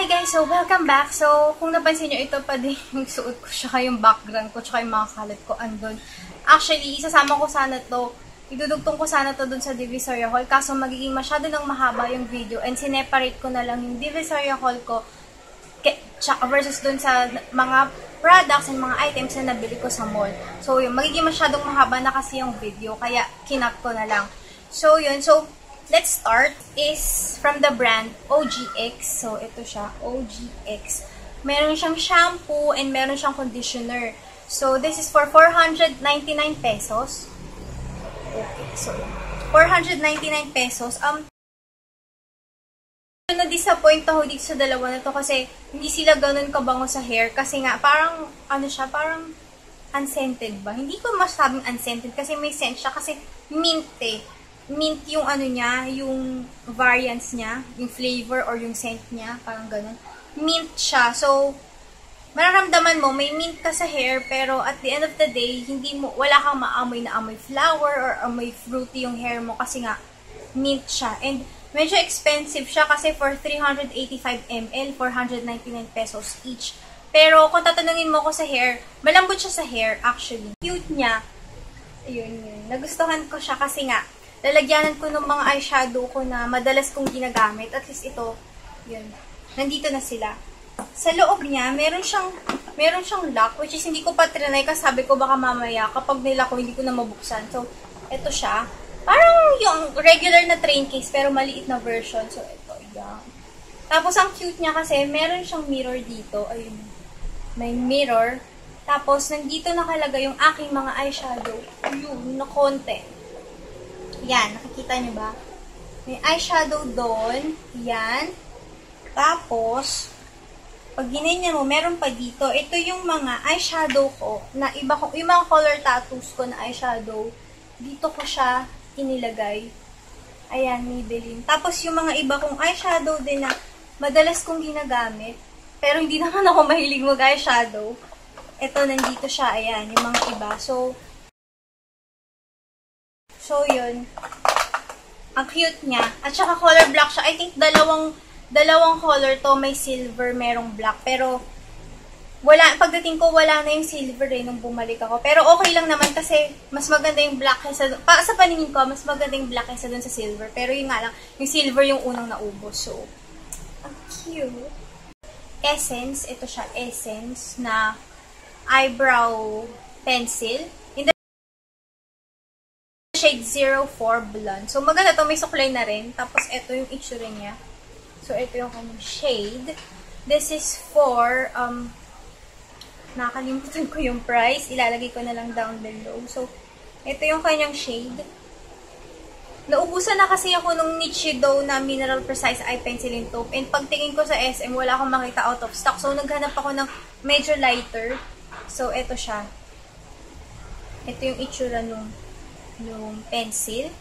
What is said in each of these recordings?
Hi guys! So, welcome back. So, kung napansin nyo, ito pa din yung suot ko, tsaka yung background ko, tsaka yung mga kalat ko andun. Actually, isasama ko sana to, idudugtong ko sana to dun sa Divisoria Hall, kaso magiging masyado nang mahaba yung video, and sineparate ko na lang yung Divisoria Hall ko versus dun sa mga products and mga items na nabili ko sa mall. So, yun, magiging masyadong mahaba na kasi yung video, kaya kinap ko na lang. So, yun. So, let's start is from the brand OGX. So, ito siya, OGX. Meron siyang shampoo and meron siyang conditioner. So, this is for 499 pesos. Okay, so, 499 pesos. Na-disappoint ako dito sa dalawa na to kasi hindi sila ganun kabango sa hair. Kasi nga, parang, ano siya, parang unscented ba? Hindi ko masabing unscented kasi may scent siya kasi mint eh. Mint yung ano niya, yung variants niya, yung flavor or yung scent niya, parang ganun. Mint siya. So, mararamdaman mo, may mint ka sa hair, pero at the end of the day, wala kang maamoy na amoy flower or amoy fruity yung hair mo kasi nga, mint siya. And, medyo expensive siya kasi for 385 ml, 499 pesos each. Pero, kung tatanungin mo ko sa hair, malambot siya sa hair, actually. Cute niya. Ayun. Nagustuhan ko siya kasi nga, lalagyanan ko ng mga eyeshadow ko na madalas kong ginagamit. At least ito, yun. Nandito na sila. Sa loob niya, meron siyang lock, which is hindi ko pa trinay kasi sabi ko baka mamaya, kapag nila ko, hindi ko na mabuksan. So, ito siya. Parang yung regular na train case, pero maliit na version. So, ito, yan. Tapos, ang cute niya kasi, meron siyang mirror dito. Ayun. May mirror. Tapos, nandito nakalagay yung aking mga eyeshadow. Ayun, na konti. Yan, nakikita nyo ba? May eyeshadow doon. Yan. Tapos, pag ginanyan mo, meron pa dito. Ito yung mga eyeshadow ko, na iba ko, yung mga color tattoos ko na eyeshadow. Dito ko siya inilagay. Ayan, Maybelline. Tapos, yung mga iba kong eyeshadow din na madalas kong ginagamit. Pero hindi naman ako mahilig mag-eyeshadow. Ito, nandito siya. Ayan, yung mga iba. So, yun. Ang cute niya. At saka color black siya. I think dalawang color to. May silver, merong black. Pero, pagdating ko, wala na yung silver nung bumalik ako. Pero okay lang naman kasi mas maganda yung black kaysa, sa paningin ko, mas maganda yung black kaysa dun sa silver. Pero yun nga lang, yung silver yung unang naubos. So, ang cute. Essence. Ito siya, Essence na eyebrow pencil. Shade 04 Blonde. So, maganda to. May suklay na rin. Tapos, ito yung itsura niya. So, ito yung kanyang shade. This is for, nakalimutan ko yung price. Ilalagay ko na lang down below. So, ito yung kanyang shade. Naubusan na kasi ako nung Nichido na Mineral Precise Eye Pencil and Taupe. And pagtingin ko sa SM, wala akong makita out of stock. So, naghanap ako ng medyo lighter. So, ito siya. Ito yung itsura nung pencil.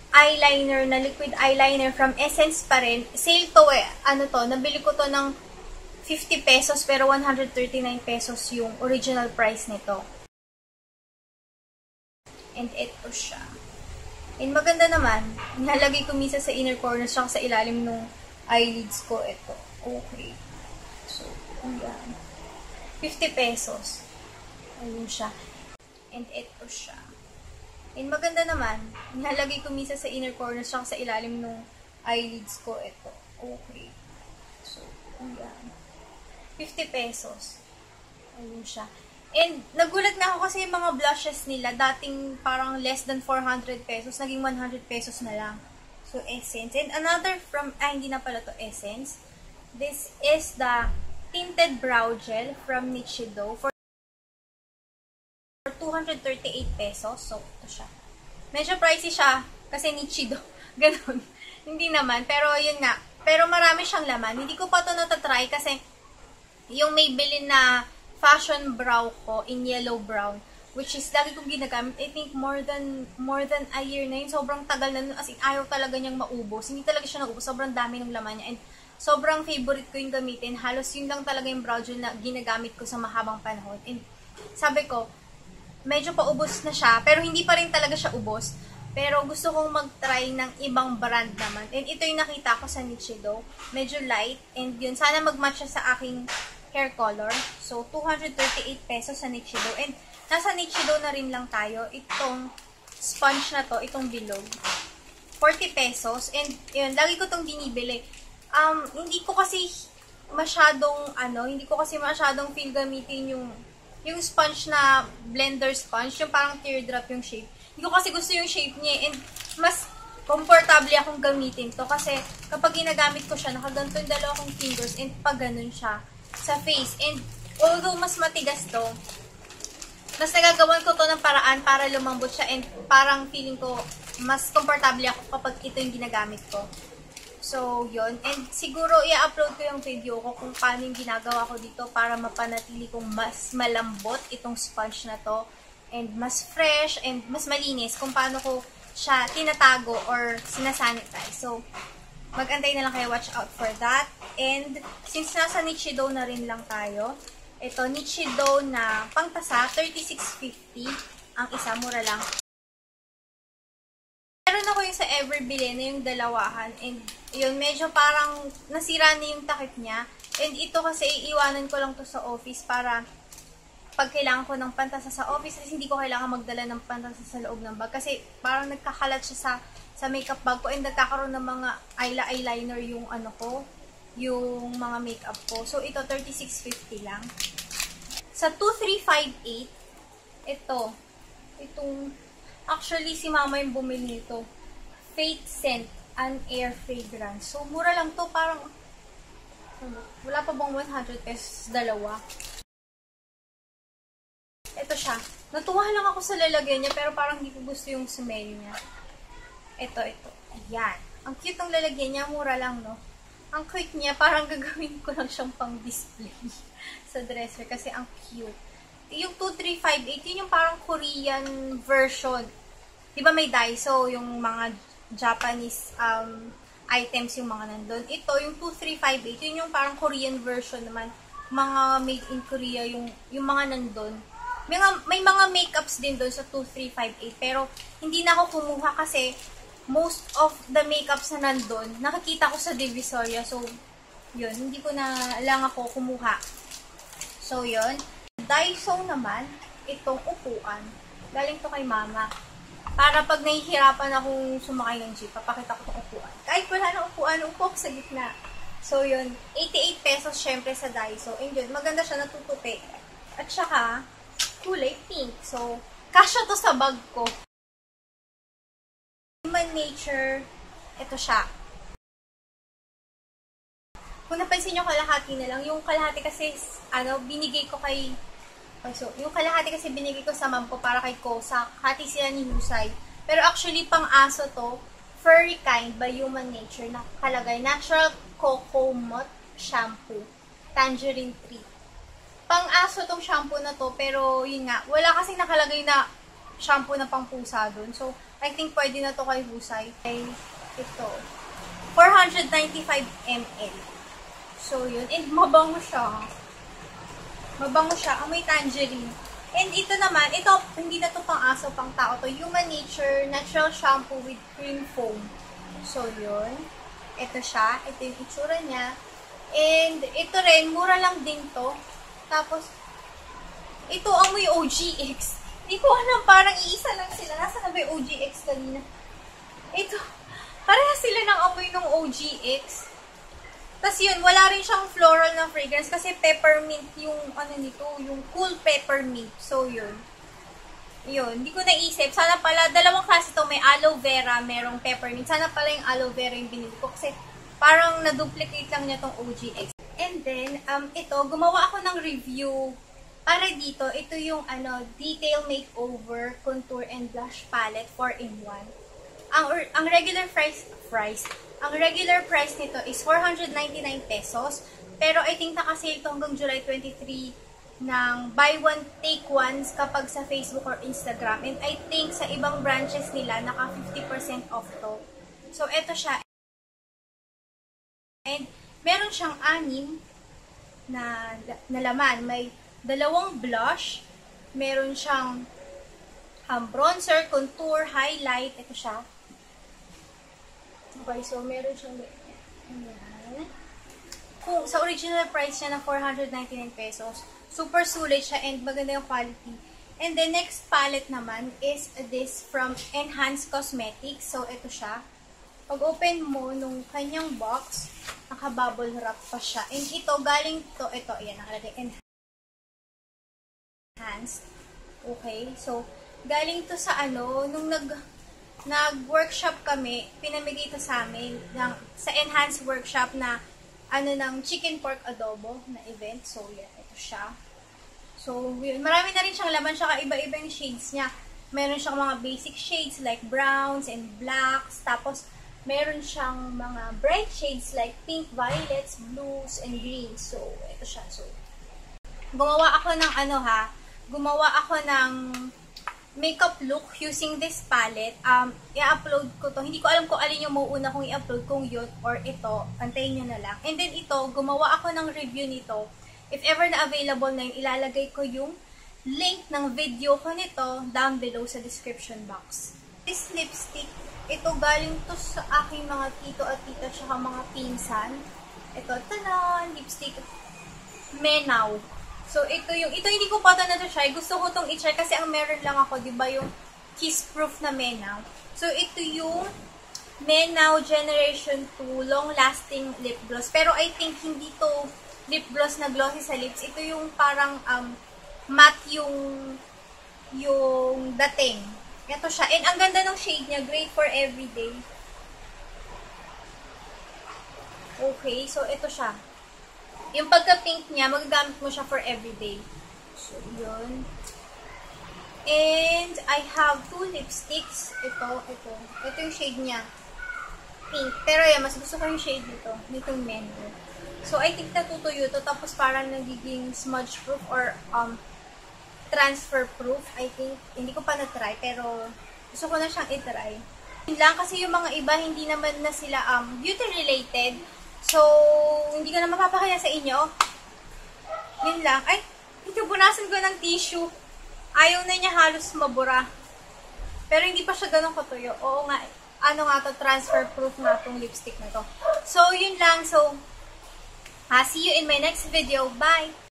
Eyeliner na liquid eyeliner from Essence pa rin. Sale to eh. Ano to? Nabili ko to ng 50 pesos pero 139 pesos yung original price nito. And ito siya. And maganda naman. Nalagay ko minsan sa inner corner siya sa ilalim ng eyelids ko. Ito. Okay. So, ayan. 50 pesos. Ayun siya. And ito siya. And maganda naman, nilalagay ko minsan sa inner corner siya sa ilalim ng eyelids ko. Ito. Okay. So, ayan. 50 pesos. Ayun siya. And nagulat na ako kasi yung mga blushes nila, dating parang less than 400 pesos, naging 100 pesos na lang. So, Essence. And another from, hindi na pala to Essence. This is the Tinted Brow Gel from Nichido for 238 pesos. So, ito siya. Medyo pricey siya kasi Nichido. Ganun. Hindi naman. Pero, yun nga. Pero, marami siyang laman. Hindi ko pa ito natatry kasi yung Maybelline na fashion brow ko in yellow brown, which is lagi kong ginagamit. I think more than a year na yun. Sobrang tagal na nun. As in, ayaw talaga niyang maubos. Hindi talaga siya naubos. Sobrang dami ng laman niya. And sobrang favorite ko yung gamitin. Halos yun lang talaga yung brow gel na ginagamit ko sa mahabang panahon. And sabi ko, medyo paubos na siya, pero hindi pa rin talaga siya ubos. Pero gusto kong mag-try ng ibang brand naman. And ito yung nakita ko sa Nichido. Medyo light. And yun, sana mag-match siya sa aking hair color. So, 238 pesos sa Nichido. And nasa Nichido na rin lang tayo. Itong sponge na to, itong bilog. 40 pesos. And yun, lagi ko itong binibili. Hindi ko kasi masyadong feel gamitin yung sponge na blender sponge. Yung parang teardrop yung shape. Hindi ko kasi gusto yung shape niya. And mas comfortable akong gamitin to. Kasi kapag ginagamit ko siya, nakaganto yung dalawa kong fingers and pag ganun siya sa face. And although mas matigas to, mas nagagawan ko to ng paraan para lumambot siya. And parang feeling ko, mas comfortable ako kapag ito yung ginagamit ko. So, yun. And siguro, i-upload ko yung video ko kung paano yung ginagawa ko dito para mapanatili kong mas malambot itong sponge na to. And mas fresh and mas malinis kung paano ko siya tinatago or sinasanitize. So, mag-antay na lang kayo, watch out for that. And since nasa Nichido na rin lang tayo, ito Nichido na pangtasa, 36.50 ang isa, mura lang. Meron ako yung sa Everbili na yung dalawahan. And yun, medyo parang nasira na yung takip niya. And ito kasi iiwanan ko lang to sa office para pag kailangan ko ng pantasa sa office, kasi hindi ko kailangan magdala ng pantasa sa loob ng bag. Kasi parang nagkakalat siya sa makeup bag ko and nagkakaroon ng mga eyeliner yung yung mga makeup ko. So, ito 36.50 lang. Sa 2358, actually si mama yung bumili nito. Fate Scent, an air fragrance. So, mura lang to, parang wala pa bang 100 pesos dalawa. Ito siya. Natuwa lang ako sa lalagyan niya, pero parang hindi ko gusto yung smell niya. Ito. Ayan. Ang cute ng lalagyan niya, mura lang, no? Ang cute niya, parang gagawin ko lang siyang pang-display sa dresser kasi ang cute. Yung 2358, yun yung parang Korean version. Diba may Daiso, yung mga Japanese items yung mga nandun. Ito, yung 2358, yun yung parang Korean version naman. Mga made in Korea, yung mga nandun. May mga makeups din doon sa 2358, pero hindi na ako kumuha kasi most of the makeups na nandun, nakikita ko sa Divisoria. So, yun, hindi ko na lang ako kumuha. So, yun. Daiso naman, itong upuan. Galing to kay mama. Para pag nahihirapan akong sumakay ng jeep, papakita ko itong upuan. Kahit wala na upuan, upo ko sa gitna. So, yun. 88 pesos syempre sa Daiso. And yun, maganda siya, natutupi. At saka, kulay pink. So, kasya to sa bag ko. Human Nature, ito siya. Kung napansin nyo, kalahati na lang. Yung kalahati kasi, binigay ko kay, yung kalahati kasi binigay ko sa mom ko para kay Kosa. Hati sila ni Husay. Pero actually, pang aso to, Furry Kind by Human Nature, nakalagay, Natural Cocoa Mott Shampoo, Tangerine Tree. Pang-aso tong shampoo na to, pero yun nga, wala kasing nakalagay na shampoo na pang-pusa dun. So, I think pwede na to kay Husay. Ito, 495 ml. So, yun. And mabango siya. Amoy tangerine. And ito naman, hindi na to pang-aso, pang-tao to. Human Nature Natural Shampoo with Cream Foam. So, yun. Ito siya. Ito yung itsura niya. And ito rin, mura lang din to. Tapos, ito amoy OGX. Hindi ko alam, parang iisa lang sila. Nasaan na ba yung OGX kanina? Ito, parehas sila ng amoy ng OGX. Tapos yun, wala rin siyang floral na fragrance kasi peppermint yung, yung cool peppermint. So, yun. Yun, hindi ko naisip. Sana pala, dalawang klase to, may aloe vera, merong peppermint. Sana pala yung aloe vera yung binili ko kasi parang na-duplicate lang niya tong OGX. And then, ito, gumawa ako ng review para dito. Ito yung, Detail Makeover Contour and Blush Palette 4-in-1. Ang regular price nito is 499 pesos. Pero I think nakasale ito hanggang July 23 ng buy one, take ones kapag sa Facebook or Instagram. And I think sa ibang branches nila, naka 50% off to. So, ito siya. And, meron siyang 6 na laman. May 2 blush, meron siyang bronzer, contour, highlight. Ito siya. Okay, so meron siyang ayan. Kung sa original price niya na 499 pesos, super sulit siya and maganda yung quality. And the next palette naman is this from Enhanced Cosmetics. So, ito siya. Pag open mo nung kanyang box, naka-bubble wrap pa siya. And ito, galing to, ito, ayan, nakalagay Enhanced. Okay, so, galing to sa nung nag-workshop kami, pinamigay ito sa amin, sa Enhanced Workshop na, ng chicken pork adobo na event. So, yan, ito siya. So, yun. Marami na rin siyang laman, saka iba-iba yung shades niya. Meron siyang mga basic shades like browns and blacks. Tapos, meron siyang mga bright shades like pink, violets, blues, and greens. So, ito siya. So, gumawa ako ng gumawa ako ng makeup look using this palette. I-upload ko to. Hindi ko alam kung alin yung mauuna kong i-upload, kung yun or ito. Antayin nyo na lang. And then ito, gumawa ako ng review nito. If ever na available na yun, ilalagay ko yung link ng video ko nito down below sa description box. This lipstick, ito galing to sa aking mga tito at tita tsaka mga pinsan. Ito, tanan, lipstick, Menaw. So, ito hindi ko pa ito na-try. Gusto ko itong i-try kasi ang meron lang ako, di ba, yung kiss proof na Menaw. So, ito yung Menaw Generation 2 long-lasting lip gloss. Pero I think hindi to lip gloss na glossy sa lips. Ito yung parang matte yung dating. Ito siya. And ang ganda ng shade niya. Great for everyday. Okay. So, ito siya. Yung pagka-pink niya, magagamit mo siya for everyday. So, yun. And I have two lipsticks. Ito. Ito yung shade niya. Pink. Pero yan, mas gusto ko yung shade nito. Nitong Menor. So, I think natutuyo to. Tapos parang nagiging smudge proof or transfer proof. I think, hindi ko pa na-try. Pero, gusto ko na siyang i-try. Yun lang kasi yung mga iba, hindi naman na sila beauty related. So, hindi ko na mapapakaya sa inyo. Yun lang. Ay, ito, punasan ko ng tissue. Ayaw na niya halos mabura. Pero hindi pa siya ganun katuyo. Oo nga, transfer proof nga itong lipstick na to. So, yun lang. So, see you in my next video. Bye!